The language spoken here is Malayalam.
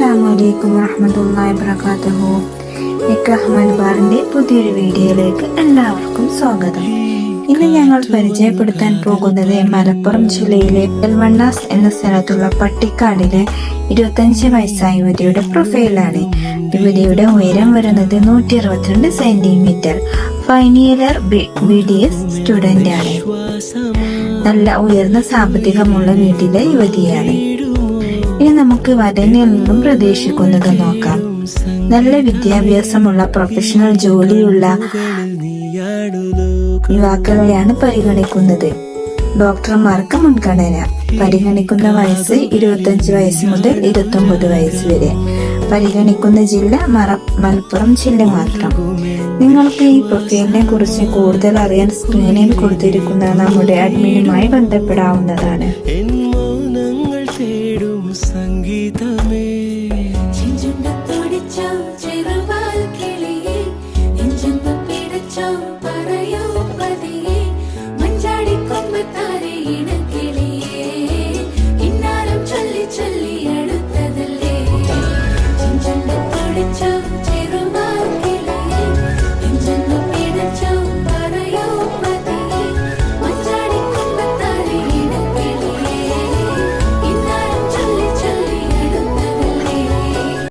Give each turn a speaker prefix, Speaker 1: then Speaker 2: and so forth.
Speaker 1: അസ്സലാമലൈക്കും വറഹ്മത്തുള്ളാഹി വബറകാതുഹു. നിക്കാഹ് മലബാറിന്റെ പുതിയൊരു വീഡിയോയിലേക്ക് എല്ലാവർക്കും സ്വാഗതം. ഇന്ന് ഞങ്ങൾ പരിചയപ്പെടുത്താൻ പോകുന്നത് മലപ്പുറം ജില്ലയിലെ പെരുവണ്ണാസ് എന്ന സ്ഥലത്തുള്ള പട്ടിക്കാടിലെ 25 വയസ്സായ യുവതിയുടെ പ്രൊഫൈലാണ്. യുവതിയുടെ ഉയരം വരുന്നത് 162 centimetre. Final year BDS student ആണ്. നല്ല ഉയർന്ന സാമ്പത്തികമുള്ള വീട്ടിലെ യുവതിയാണ്. ഇനി നമുക്ക് വരനിൽ നിന്നും പ്രതീക്ഷിക്കുന്നത് നോക്കാം. നല്ല വിദ്യാഭ്യാസമുള്ള പ്രൊഫഷണൽ ജോലിയുള്ള യുവാക്കളെയാണ് പരിഗണിക്കുന്നത്. ഡോക്ടർമാർക്ക് മുൻഗണന. പരിഗണിക്കുന്ന വയസ്സ് 25 വയസ്സ് മുതൽ 29 വയസ്സ് വരെ. പരിഗണിക്കുന്ന ജില്ല മലപ്പുറം ജില്ല മാത്രം. നിങ്ങൾക്ക് ഈ പ്രൊഫൈലിനെ കുറിച്ച് കൂടുതൽ അറിയാൻ സ്ക്രീനിൽ കൊടുത്തിരിക്കുന്ന നമ്മുടെ അഡ്മിനുമായി ബന്ധപ്പെടാവുന്നതാണ്.
Speaker 2: ചെറുവാൽ കിളിയെ നെഞ്ചൊന്നു പിടച്ചോ പറയോ